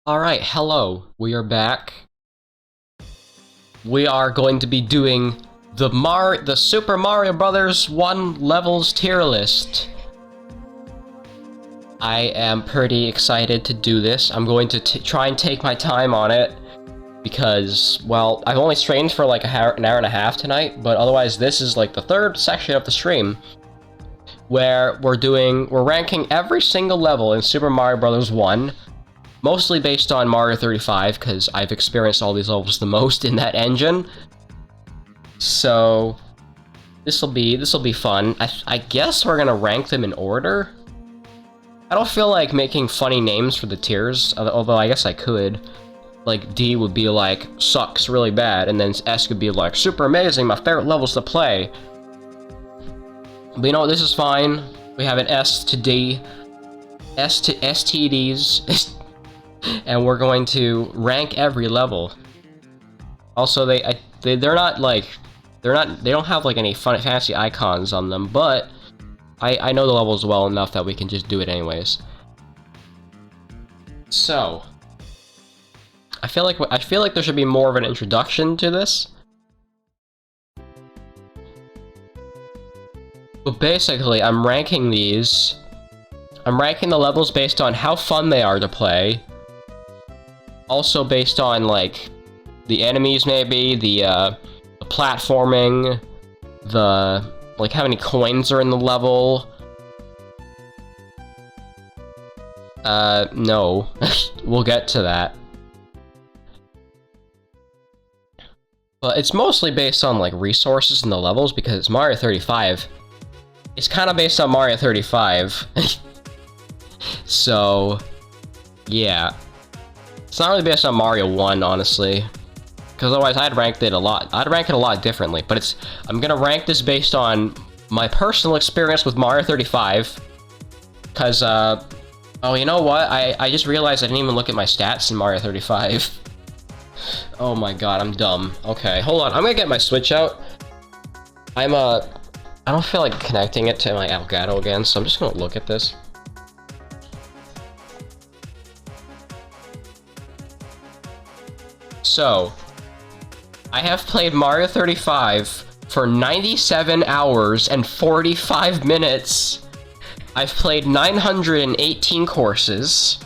Alright, hello. We are back. We are going to be doing the Super Mario Brothers 1 levels tier list. I am pretty excited to do this. I'm going to try and take my time on it because, well, I've only streamed for like an hour and a half tonight, but otherwise this is like the third section of the stream where we're ranking every single level in Super Mario Bros. 1. Mostly based on Mario 35, because I've experienced all these levels the most in that engine. So this'll be fun. I guess we're gonna rank them in order. I don't feel like making funny names for the tiers, although I guess I could. Like D would be like sucks really bad, and then S could be like super amazing, my favorite levels to play. But you know what, this is fine. We have an S to D, S to STDs. And we're going to rank every level. Also, they don't have like any fun fancy icons on them, but I know the levels well enough that we can just do it anyways. So I feel like there should be more of an introduction to this. But basically, I'm ranking the levels based on how fun they are to play. Also based on, like, the enemies, maybe, the platforming, like, how many coins are in the level. No. We'll get to that. But it's mostly based on, like, resources in the levels, because it's Mario 35. It's kind of based on Mario 35. So, yeah. It's not really based on Mario 1, honestly. Because otherwise I'd rank it a lot differently. But I'm gonna rank this based on my personal experience with Mario 35. Because, oh, you know what? I just realized I didn't even look at my stats in Mario 35. Oh my god, I'm dumb. Okay, hold on. I'm gonna get my Switch out. I don't feel like connecting it to my Elgato again, so I'm just gonna look at this. So, I have played Mario 35 for 97 hours and 45 minutes. I've played 918 courses.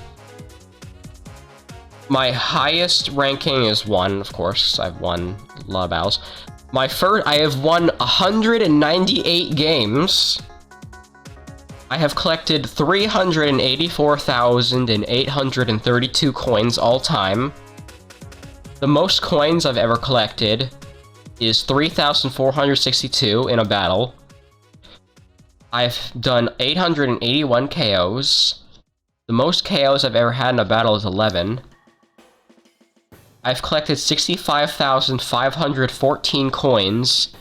My highest ranking is 1, of course. I've won a lot of battles. I have won 198 games. I have collected 384,832 coins all time. The most coins I've ever collected is 3,462 in a battle. I've done 881 KOs. The most KOs I've ever had in a battle is 11. I've collected 65,514 coins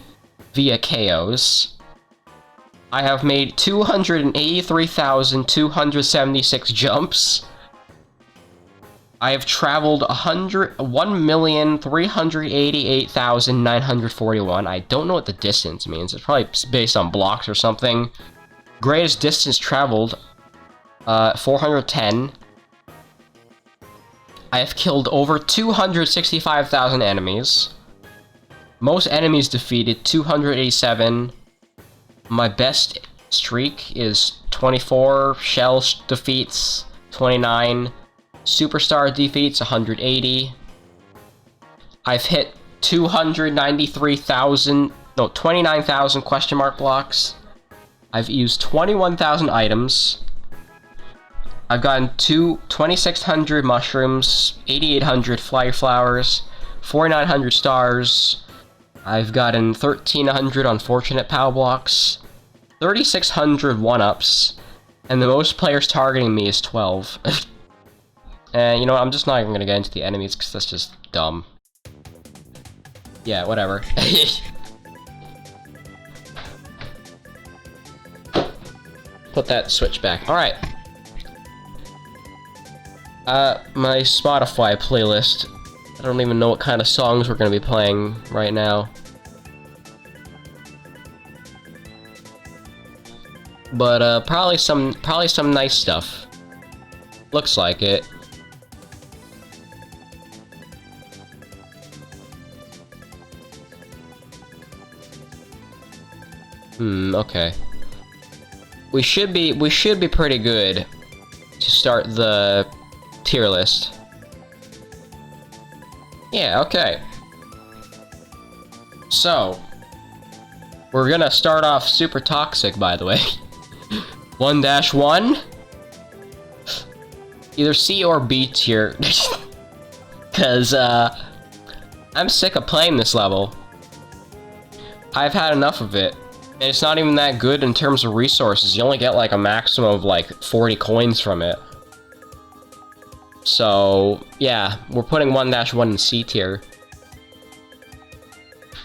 via KOs. I have made 283,276 jumps. I have traveled 1,388,941. I don't know what the distance means. It's probably based on blocks or something. Greatest distance traveled, 410. I have killed over 265,000 enemies. Most enemies defeated, 287. My best streak is 24 shell defeats, 29. Superstar defeats, 180. I've hit 29,000 question mark blocks. I've used 21,000 items. I've gotten 2,600 mushrooms, 8,800 fire flowers, 4,900 stars. I've gotten 1,300 unfortunate power blocks, 3,600 one-ups, and the most players targeting me is 12. And you know what, I'm just not even gonna get into the enemies because that's just dumb. Yeah, whatever. Put that Switch back. Alright. My Spotify playlist. I don't even know what kind of songs we're gonna be playing right now. But, probably some nice stuff. Looks like it. Okay. We should be pretty good to start the tier list. Yeah, okay. So, we're gonna start off super toxic, by the way. 1-1? Either C or B tier. Cause, I'm sick of playing this level. I've had enough of it. And it's not even that good in terms of resources. You only get like a maximum of like 40 coins from it. So, yeah, we're putting 1-1 in C tier.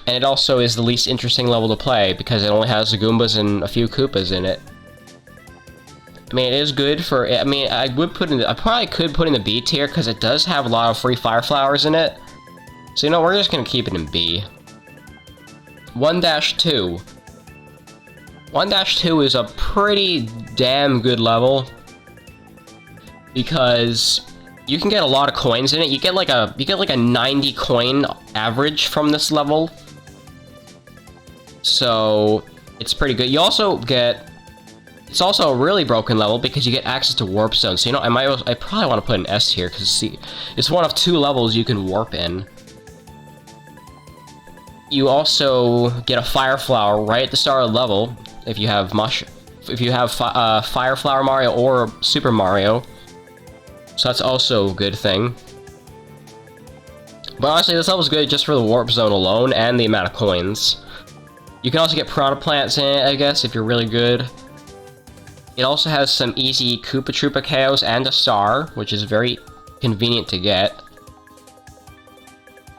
And it also is the least interesting level to play because it only has the Goombas and a few Koopas in it. I mean, it is good for... I mean, I probably could put in the B tier because it does have a lot of free fire flowers in it. So, you know, we're just gonna keep it in B. 1-2. 1-2 is a pretty damn good level. Because you can get a lot of coins in it. You get like a 90 coin average from this level. So, it's pretty good. You also get... It's also a really broken level because you get access to warp zones. So, you know, I probably want to put an S here because see, it's one of 2 levels you can warp in. You also get a fire flower right at the start of the level if you have Fire Flower Mario or Super Mario. So that's also a good thing. But honestly, this level's good just for the warp zone alone and the amount of coins. You can also get Piranha Plants in it, I guess, if you're really good. It also has some easy Koopa Troopa KOs and a star, which is very convenient to get.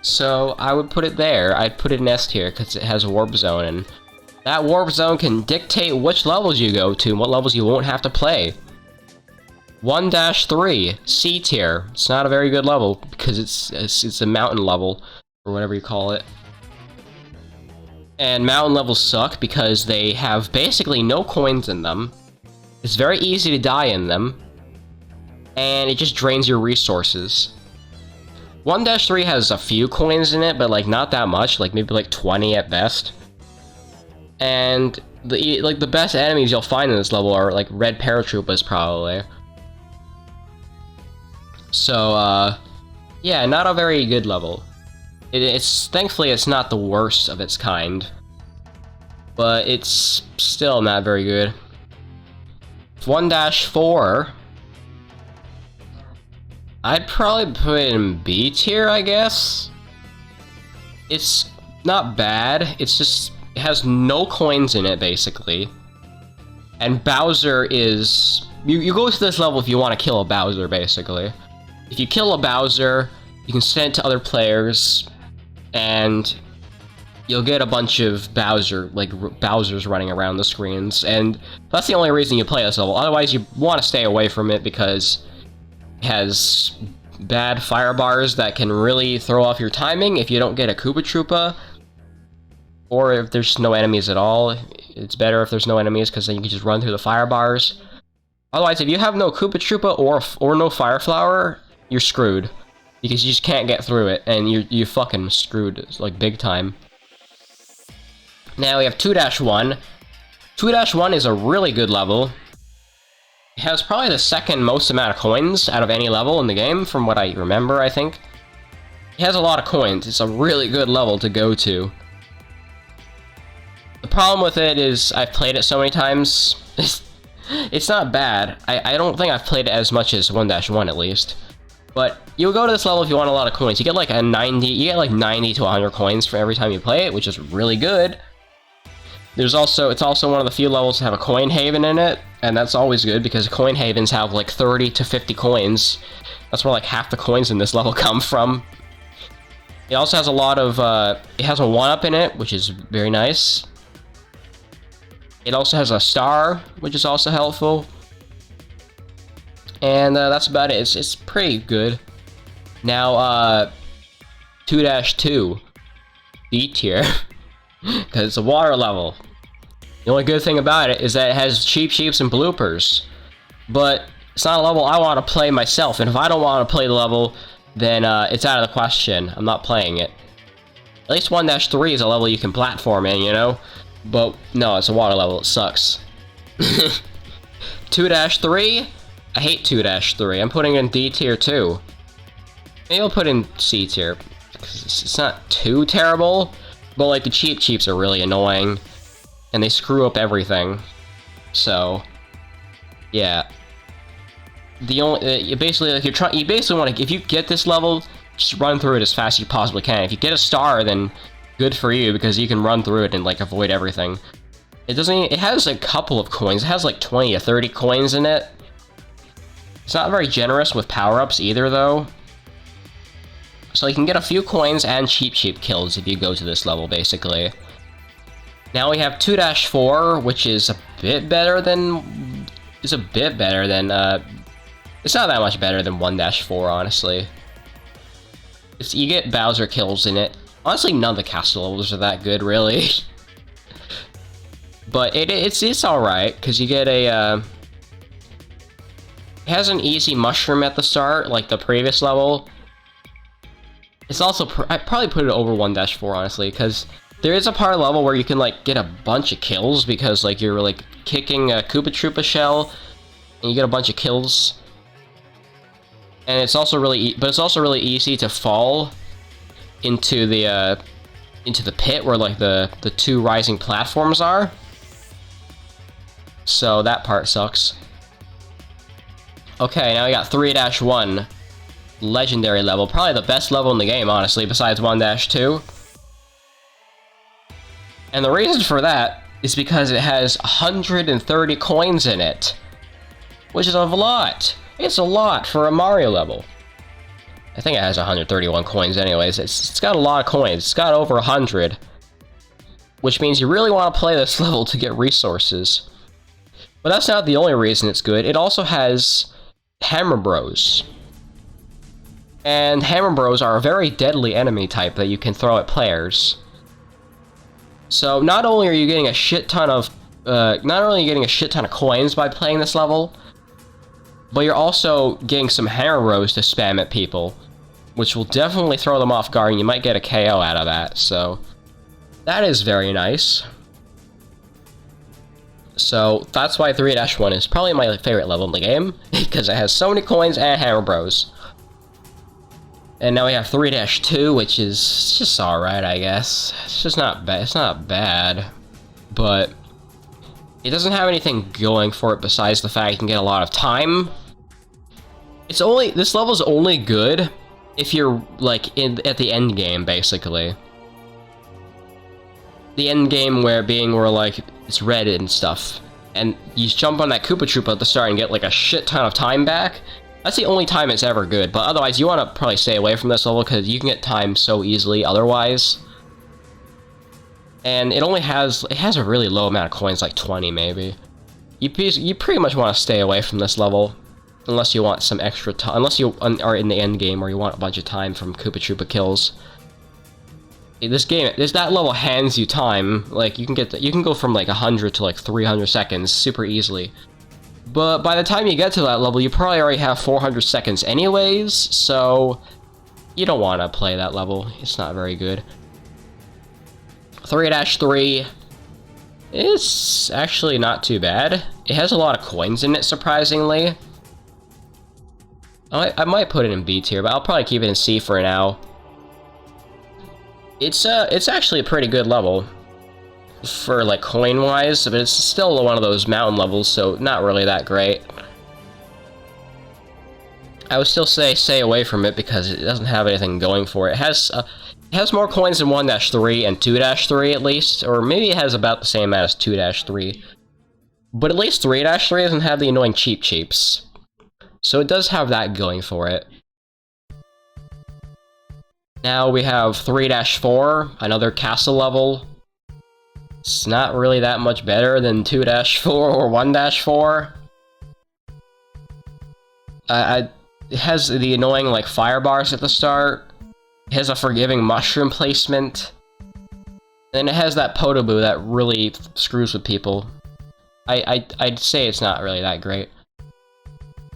So I would put it there. I'd put it in S tier because it has a warp zone, and that warp zone can dictate which levels you go to and what levels you won't have to play. 1-3, C tier. It's not a very good level because it's a mountain level, or whatever you call it. And mountain levels suck because they have basically no coins in them. It's very easy to die in them, and it just drains your resources. 1-3 has a few coins in it, but like not that much, like maybe like 20 at best. And the best enemies you'll find in this level are like red paratroopas probably. So yeah, not a very good level. It's thankfully it's not the worst of its kind, but it's still not very good. 1-4. I'd probably put it in B tier, I guess. It's not bad. It's just it has no coins in it basically. And Bowser is you go to this level if you want to kill a Bowser basically. If you kill a Bowser, you can send it to other players and you'll get a bunch of Bowsers running around the screens, and that's the only reason you play this level. Otherwise, you want to stay away from it because it has bad fire bars that can really throw off your timing if you don't get a Koopa Troopa, or if there's no enemies at all. It's better if there's no enemies because then you can just run through the fire bars. Otherwise, if you have no Koopa Troopa or no Fire Flower, you're screwed because you just can't get through it, and you're fucking screwed like big time. Now we have 2-1. 2-1 is a really good level. It has probably the second most amount of coins out of any level in the game, from what I remember, I think. It has a lot of coins. It's a really good level to go to. The problem with it is I've played it so many times. It's not bad. I don't think I've played it as much as 1-1 at least. But you'll go to this level if you want a lot of coins. You get like 90 to 100 coins for every time you play it, which is really good. It's also one of the few levels to have a coin haven in it, and that's always good because coin havens have like 30 to 50 coins. That's where like half the coins in this level come from. It also has a lot of, it has a 1-up in it, which is very nice. It also has a star, which is also helpful. And that's about it. It's pretty good. Now, 2-2. B tier. Because it's a water level. The only good thing about it is that it has cheap sheeps and bloopers. But it's not a level I want to play myself, and if I don't want to play the level, then it's out of the question. I'm not playing it. At least 1-3 is a level you can platform in, you know? But no, it's a water level, it sucks. 2-3? I hate 2-3. I'm putting in D tier too. Maybe I'll put in C tier, because it's not too terrible, but like the cheeps are really annoying, and they screw up everything. So, yeah. The only you basically like you basically want to, if you get this level, just run through it as fast as you possibly can. If you get a star, then good for you, because you can run through it and like avoid everything. It doesn't. It has a couple of coins. It has like 20 or 30 coins in it. It's not very generous with power-ups either, though. So you can get a few coins and cheap kills if you go to this level, basically. Now we have 2-4, which is a bit better than... It's not that much better than 1-4, honestly. You get Bowser kills in it. Honestly, none of the castle levels are that good, really. But it's alright, because you get a... It has an easy mushroom at the start, like the previous level. It's also... I'd probably put it over 1-4, honestly, because there is a part of the level where you can, like, get a bunch of kills, because, like, you're, like, kicking a Koopa Troopa shell, and you get a bunch of kills. And it's also really... But it's also really easy to fall into the pit where, like, the two rising platforms are. So that part sucks. Okay, now we got 3-1. Legendary level. Probably the best level in the game, honestly, besides 1-2. And the reason for that is because it has 130 coins in it. Which is a lot. It's a lot for a Mario level. I think it has 131 coins anyways. It's got a lot of coins. It's got over 100. Which means you really want to play this level to get resources. But that's not the only reason it's good. It also has Hammer Bros. And Hammer Bros are a very deadly enemy type that you can throw at players. So not only are you getting a shit ton of coins by playing this level, but you're also getting some Hammer Bros to spam at people, which will definitely throw them off guard, and you might get a KO out of that. So that is very nice. So that's why 3-1 is probably my favorite level in the game, because it has so many coins and Hammer Bros. And now we have 3-2, which is just alright, I guess. It's just not bad. It's not bad, but it doesn't have anything going for it besides the fact you can get a lot of time. This level's only good if you're like at the end game, basically. The end game where like it's red and stuff, and you jump on that Koopa Troopa at the start and get like a shit ton of time back. That's the only time it's ever good, but otherwise you want to probably stay away from this level because you can get time so easily otherwise. And it has a really low amount of coins, like 20 maybe. You pretty much want to stay away from this level unless you want some extra time, unless you are in the end game or you want a bunch of time from Koopa Troopa kills. That level hands you time. Like you can go from like 100 to like 300 seconds super easily. But by the time you get to that level, you probably already have 400 seconds anyways, so you don't want to play that level. It's not very good. 3-3 is actually not too bad. It has a lot of coins in it, surprisingly. I might put it in B tier, but I'll probably keep it in C for now. It's actually a pretty good level for like coin-wise, but it's still one of those mountain levels, so not really that great. I would still say stay away from it because it doesn't have anything going for it. It has more coins than 1-3 and 2-3 at least, or maybe it has about the same amount as 2-3. But at least 3-3 doesn't have the annoying cheeps. So it does have that going for it. Now we have 3-4, another castle level. It's not really that much better than 2-4 or 1-4. It has the annoying like fire bars at the start. It has a forgiving mushroom placement. And it has that Podoboo that really screws with people. I'd say it's not really that great.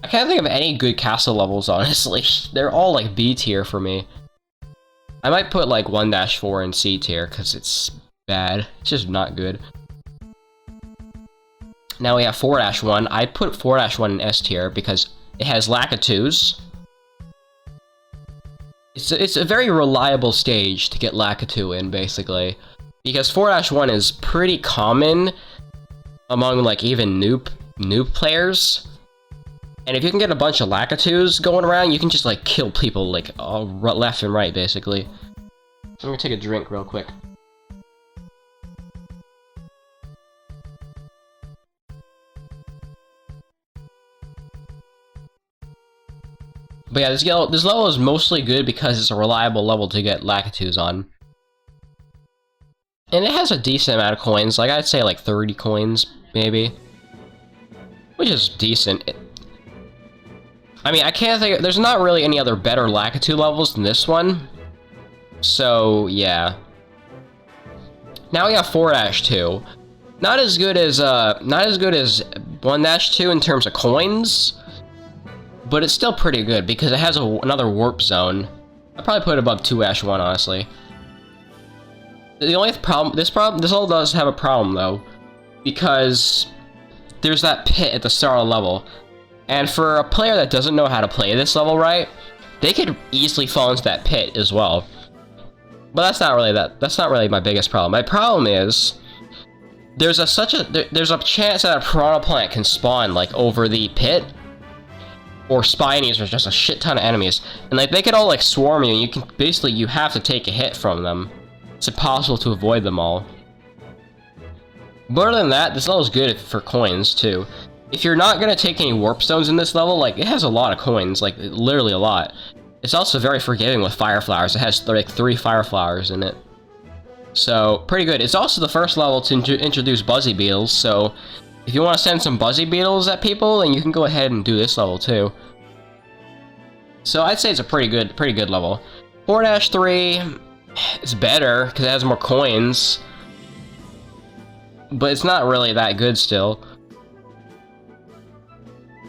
I can't think of any good castle levels, honestly. They're all like B tier for me. I might put like 1-4 in C tier, because it's bad. It's just not good. Now we have 4-1. I put 4-1 in S tier because it has Lakitus. It's a very reliable stage to get Lakitu in, basically. Because 4-1 is pretty common among, like, even noob players. And if you can get a bunch of Lakitus going around, you can just, like, kill people, like, all left and right, basically. So I'm gonna take a drink real quick. But yeah, this level is mostly good because it's a reliable level to get Lakitus on. And it has a decent amount of coins, like I'd say like 30 coins, maybe. Which is decent. I mean, I can't think, there's not really any other better Lakitu levels than this one. So, yeah. Now we have 4-2. Not as good as 1-2 in terms of coins. But it's still pretty good because it has another warp zone. I'd probably put it above 2-1, honestly. The only problem, this level does have a problem though, because there's that pit at the start of the level, and for a player that doesn't know how to play this level right, they could easily fall into that pit as well. But that's not really my biggest problem. My problem is there's a chance that a piranha plant can spawn like over the pit. Or Spinies, or just a shit ton of enemies. And like, they could all like swarm you, and you can basically, you have to take a hit from them. It's impossible to avoid them all. But other than that, this level is good for coins too. If you're not gonna take any warp stones in this level, like, it has a lot of coins, like, literally a lot. It's also very forgiving with fire flowers. It has like 3 fire flowers in it. So, pretty good. It's also the first level to introduce Buzzy Beetles, so if you want to send some Buzzy Beetles at people, then you can go ahead and do this level too. So I'd say it's a pretty good level. 4-3 is better because it has more coins, but it's not really that good still.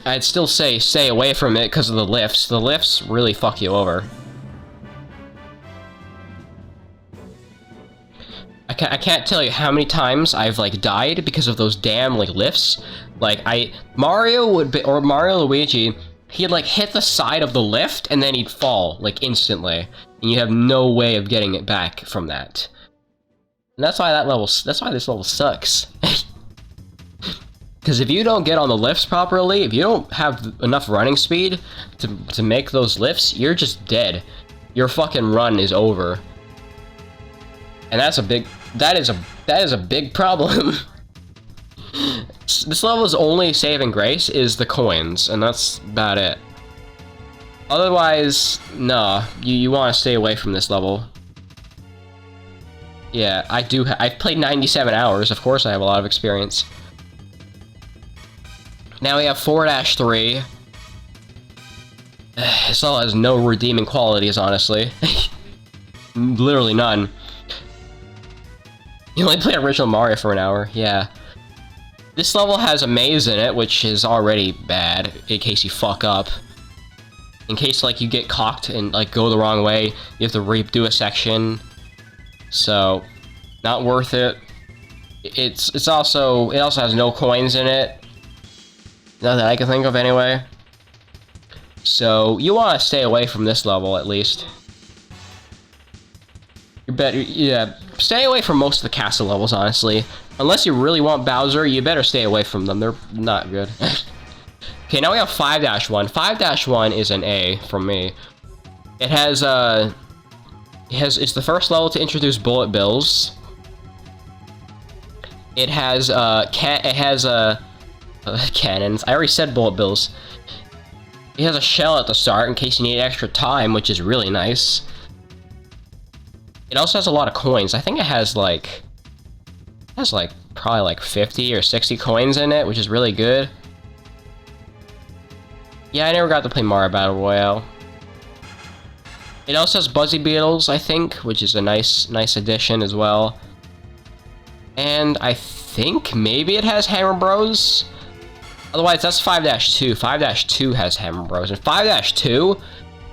I'd still say stay away from it because of the lifts. The lifts really fuck you over. I can't tell you how many times I've like died because of those damn like lifts. Like Mario Luigi, he'd like hit the side of the lift and then he'd fall like instantly, and you have no way of getting it back from that. And that's why this level sucks. Because if you don't get on the lifts properly, if you don't have enough running speed to make those lifts, you're just dead. Your fucking run is over. And that is a big problem. This level's only saving grace is the coins, and that's about it. Otherwise, nah, you want to stay away from this level. Yeah, I've played 97 hours, of course I have a lot of experience. Now we have 4-3. This level has no redeeming qualities, honestly. Literally none. You only play original Mario for an hour, yeah. This level has a maze in it, which is already bad, in case you fuck up. In case, like, you get cocked and, like, go the wrong way, you have to redo a section. So, not worth it. It also has no coins in it. Not that I can think of, anyway. So, you want to stay away from this level, at least. Yeah, stay away from most of the castle levels, honestly. Unless you really want Bowser, you better stay away from them. They're not good. Okay, now we have 5-1. 5-1 is an A from me. It's the first level to introduce bullet bills. It has cannons. I already said bullet bills. It has a shell at the start in case you need extra time, which is really nice. It also has a lot of coins. I think it has like probably like 50 or 60 coins in it, which is really good. Yeah, I never got to play Mario Battle Royale. It also has Buzzy Beetles, I think, which is a nice addition as well. And I think maybe it has Hammer Bros. Otherwise, that's 5-2. 5-2 has Hammer Bros. And 5-2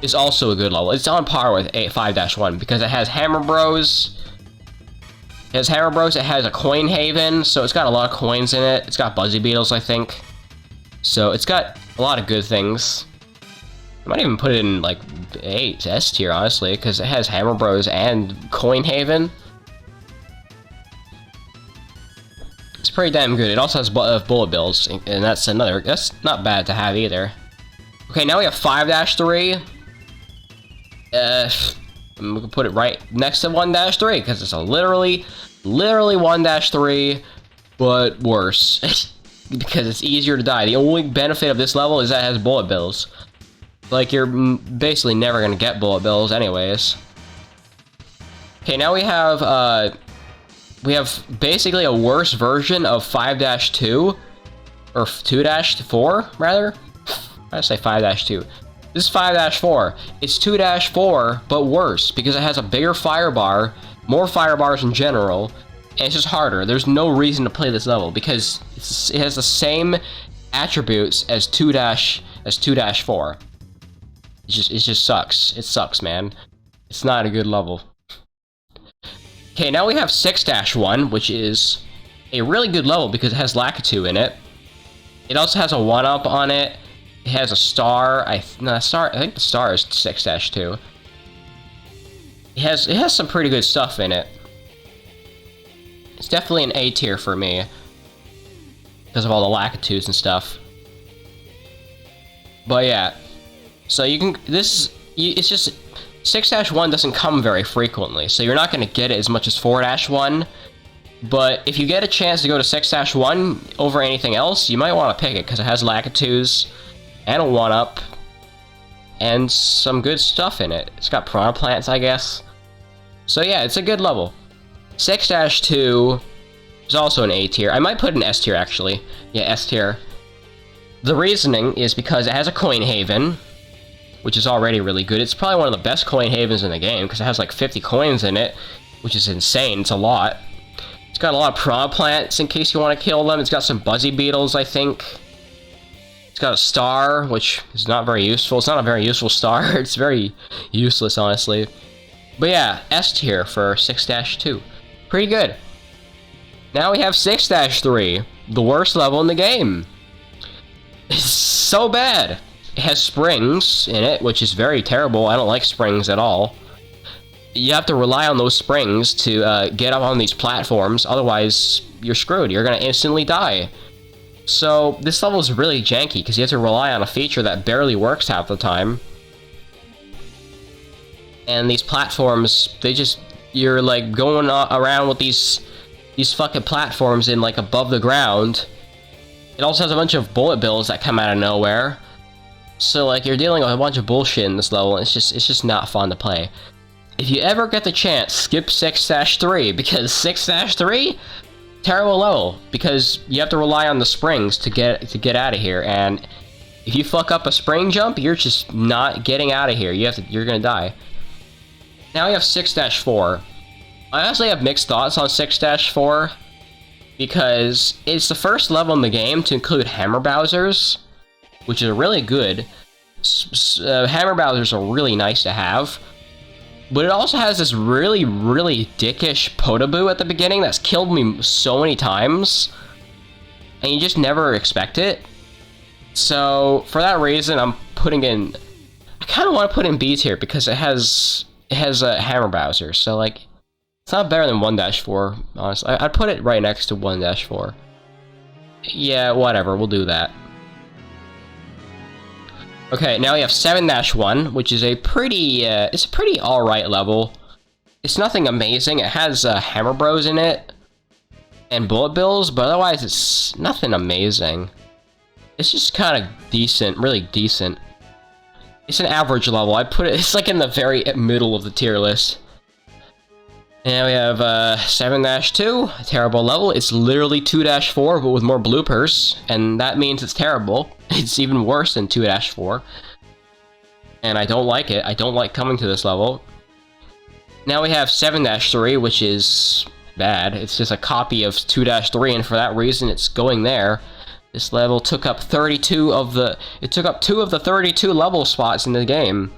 is also a good level. It's on par with 5-1 because it has Hammer Bros. It has Hammer Bros, it has a coin haven, so it's got a lot of coins in it. It's got Buzzy Beetles, I think. So it's got a lot of good things. I might even put it in, like, S tier, honestly, because it has Hammer Bros and coin haven. It's pretty damn good. It also has bullet bills, and that's not bad to have either. Okay, now we have 5-3. We can put it right next to 1-3, because it's literally 1-3, but worse. Because it's easier to die. The only benefit of this level is that it has bullet bills. Like, you're basically never gonna get bullet bills anyways. Okay, now we have basically a worse version of 5-2, or 2-4, rather? I say 5-2. This is 5-4. It's 2-4, but worse, because it has a bigger fire bar, more fire bars in general, and it's just harder. There's no reason to play this level, because it has the same attributes as 2-4. It just sucks. It sucks, man. It's not a good level. Okay, now we have 6-1, which is a really good level because it has Lakitu in it. It also has a 1-up on it. It has a star. I think the star is 6-2. It has some pretty good stuff in it. It's definitely an A tier for me because of all the Lakitus and stuff. But yeah, so you can it's just 6-1 doesn't come very frequently, so you're not going to get it as much as 4-1. But if you get a chance to go to 6-1 over anything else, you might want to pick it because it has Lakitus and a 1-up and some good stuff in it. It's got piranha plants, I guess. So yeah, it's a good level. 6-2 is also an A tier. I might put an S tier, actually. Yeah, S tier. The reasoning is because it has a coin haven, which is already really good. It's probably one of the best coin havens in the game, because it has like 50 coins in it, which is insane. It's a lot. It's got a lot of piranha plants in case you want to kill them. It's got some Buzzy Beetles, I think. It's got a star, which is not very useful. It's not a very useful star. It's very useless, honestly. But yeah, S tier for 6-2. Pretty good. Now we have 6-3, the worst level in the game. It's so bad. It has springs in it, which is very terrible. I don't like springs at all. You have to rely on those springs to get up on these platforms, otherwise you're screwed. You're gonna instantly die. So this level is really janky, because you have to rely on a feature that barely works half the time. And these platforms, you're like going around with these fucking platforms in like above the ground. It also has a bunch of bullet bills that come out of nowhere. So like you're dealing with a bunch of bullshit in this level. It's just not fun to play. If you ever get the chance, skip 6-3, because 6-3, terrible level, because you have to rely on the springs to get out of here, and if you fuck up a spring jump, you're just not getting out of here. You're gonna die. Now we have 6-4. I honestly have mixed thoughts on 6-4, because it's the first level in the game to include Hammer Bowsers, which is really good. Hammer Bowsers are really nice to have. But it also has this really, really dickish Potaboo at the beginning that's killed me so many times. And you just never expect it. So, for that reason, I'm putting in... I kind of want to put in B tier because it has a Hammer Bowser. So, like, it's not better than 1-4, honestly. I'd put it right next to 1-4. Yeah, whatever, we'll do that. Okay, now we have 7-1, which is a pretty, it's a pretty alright level. It's nothing amazing. It has Hammer Bros in it, and Bullet Bills, but otherwise it's nothing amazing. It's just kind of decent, really decent. It's an average level. I put it, it's like in the very middle of the tier list. And we have 7-2, a terrible level. It's literally 2-4, but with more bloopers, and that means it's terrible. It's even worse than 2-4. And I don't like it. I don't like coming to this level. Now we have 7-3, which is bad. It's just a copy of 2-3, and for that reason, it's going there. This level took up 32 of the... It took up 2 of the 32 level spots in the game.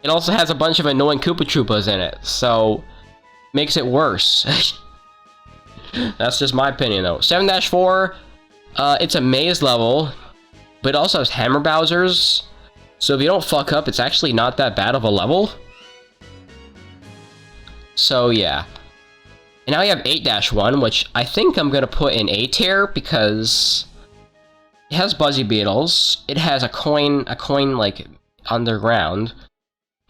It also has a bunch of annoying Koopa Troopas in it, so... makes it worse. That's just my opinion, though. 7-4, it's a maze level, but it also has hammer Bowsers. So if you don't fuck up, it's actually not that bad of a level. So yeah. And now you have 8-1, which I think I'm gonna put in A tier because it has Buzzy Beetles. It has a coin like underground,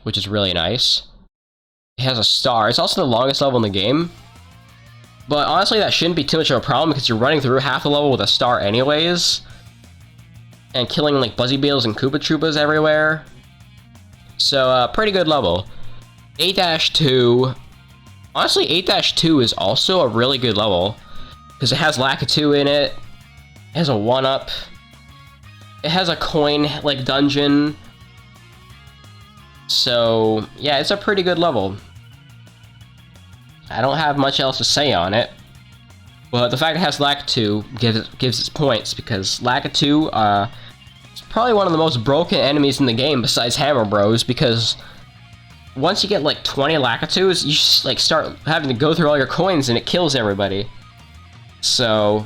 which is really nice. It has a star. It's also the longest level in the game. But honestly, that shouldn't be too much of a problem because you're running through half the level with a star anyways. And killing like Buzzy Beetles and Koopa Troopas everywhere. So, pretty good level. 8-2. Honestly, 8-2 is also a really good level. Because it has Lakitu in it. It has a 1-up. It has a coin, like, dungeon. So, yeah, it's a pretty good level. I don't have much else to say on it. But the fact it has Lakitu gives it points, because Lakitu, is probably one of the most broken enemies in the game besides Hammer Bros, because once you get like 20 Lakitus, you just like start having to go through all your coins and it kills everybody. So,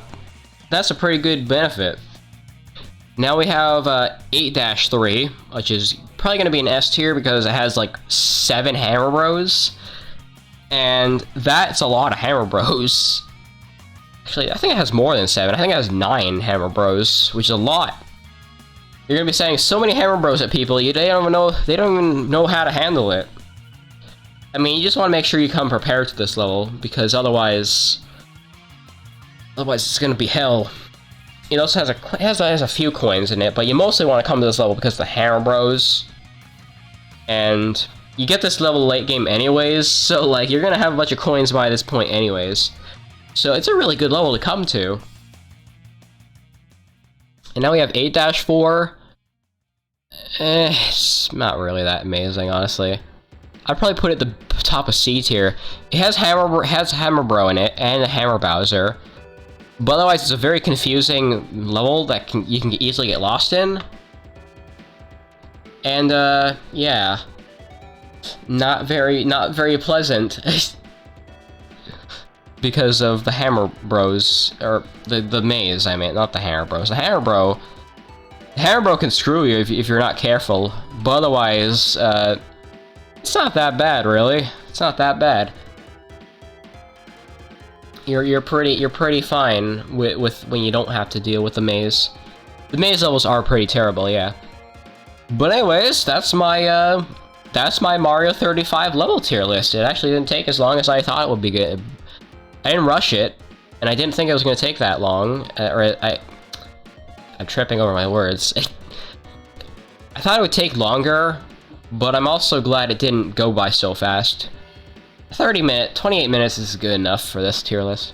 that's a pretty good benefit. Now we have 8-3, which is probably going to be an S tier because it has like 7 Hammer Bros. And that's a lot of Hammer Bros. Actually, I think it has more than 7. I think it has 9 Hammer Bros, which is a lot. You're gonna be saying so many Hammer Bros at people, they don't even know how to handle it. I mean, you just want to make sure you come prepared to this level, because otherwise it's gonna be hell. It also has a few coins in it, but you mostly want to come to this level because of the Hammer Bros. And you get this level late game anyways, so like you're gonna have a bunch of coins by this point anyways. So it's a really good level to come to. And now we have 8-4. It's not really that amazing, honestly. I'd probably put it at the top of C tier. It has Hammer Bro in it, and a Hammer Bowser. But otherwise, it's a very confusing level that you can easily get lost in. And, yeah. Not very pleasant. Because of the Hammer Bros, or the maze, I mean, not the Hammer Bros. The Hammer Bro can screw you if you're not careful, but otherwise, it's not that bad, really. It's not that bad. You're pretty fine with when you don't have to deal with the maze. The maze levels are pretty terrible, yeah. But anyways, that's my Mario 35 level tier list. It actually didn't take as long as I thought it would be good. I didn't rush it, and I didn't think it was going to take that long, I'm tripping over my words. I thought it would take longer, but I'm also glad it didn't go by so fast. 28 minutes is good enough for this tier list.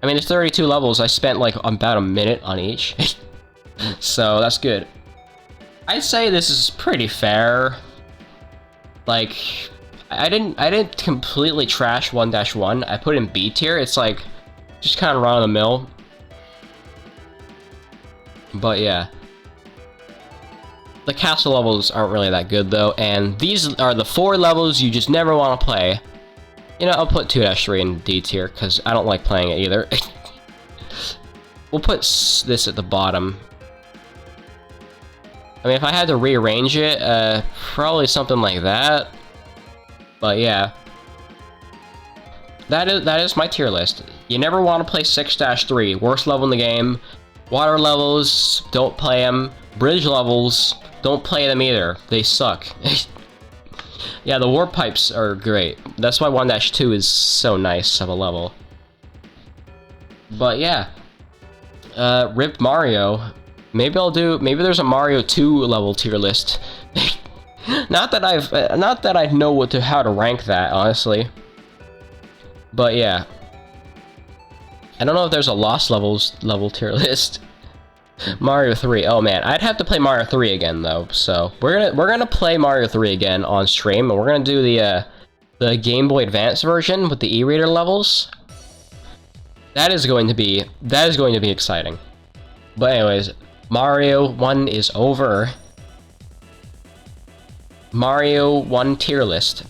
I mean, it's 32 levels, I spent like about a minute on each. So, that's good. I'd say this is pretty fair. Like, I didn't completely trash 1-1. I put it in B tier. It's like just kind of run of the mill. But yeah. The castle levels aren't really that good though, and these are the 4 levels you just never want to play. You know, I'll put 2-3 in D tier because I don't like playing it either. We'll put this at the bottom. I mean, if I had to rearrange it, probably something like that. But yeah, that is my tier list. You never want to play 6-3, worst level in the game. Water levels, don't play them. Bridge levels, don't play them either. They suck. Yeah, the warp pipes are great. That's why 1-2 is so nice of a level. But yeah, RIP Mario. Maybe there's a Mario 2 level tier list. Not that I know how to rank that, honestly. But yeah. I don't know if there's a Lost Levels level tier list. Mario 3. Oh man, I'd have to play Mario 3 again though. So we're gonna play Mario 3 again on stream, and we're gonna do the Game Boy Advance version with the e-reader levels. That is going to be exciting. But anyways, Mario 1 is over. Mario 1 tier list.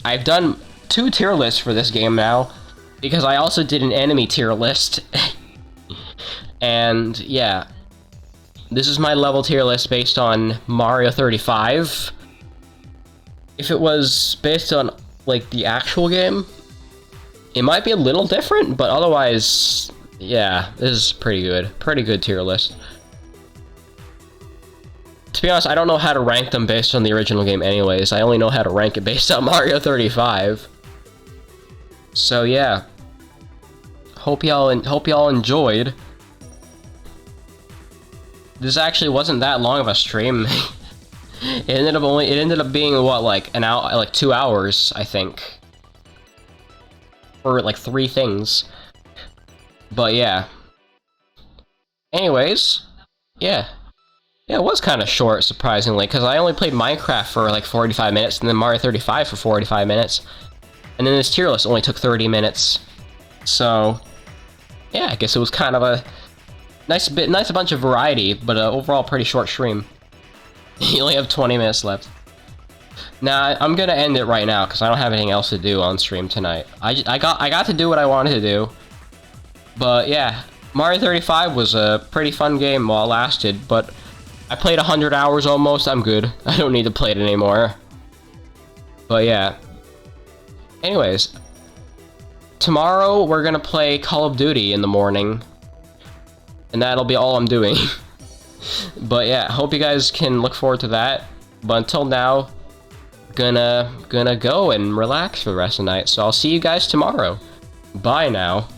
I've done two tier lists for this game now, because I also did an enemy tier list. And yeah, this is my level tier list based on Mario 35. If it was based on, like, the actual game, it might be a little different, but otherwise, yeah, this is pretty good. Pretty good tier list. To be honest, I don't know how to rank them based on the original game anyways. I only know how to rank it based on Mario 35. So yeah. Hope y'all enjoyed. This actually wasn't that long of a stream. It ended up being what, like an hour, like 2 hours, I think. For like 3 things. But yeah. Anyways, yeah. Yeah, it was kind of short, surprisingly, because I only played Minecraft for like 45 minutes, and then Mario 35 for 45 minutes. And then this tier list only took 30 minutes. So, yeah, I guess it was kind of a nice bunch of variety, but overall pretty short stream. You only have 20 minutes left. Now, I'm gonna end it right now, because I don't have anything else to do on stream tonight. I got to do what I wanted to do. But yeah, Mario 35 was a pretty fun game while it lasted, but I played 100 hours almost. I'm good. I don't need to play it anymore. But yeah. Anyways, tomorrow we're gonna play Call of Duty in the morning, and that'll be all I'm doing. But yeah, hope you guys can look forward to that. But until now, gonna go and relax for the rest of the night. So I'll see you guys tomorrow. Bye now.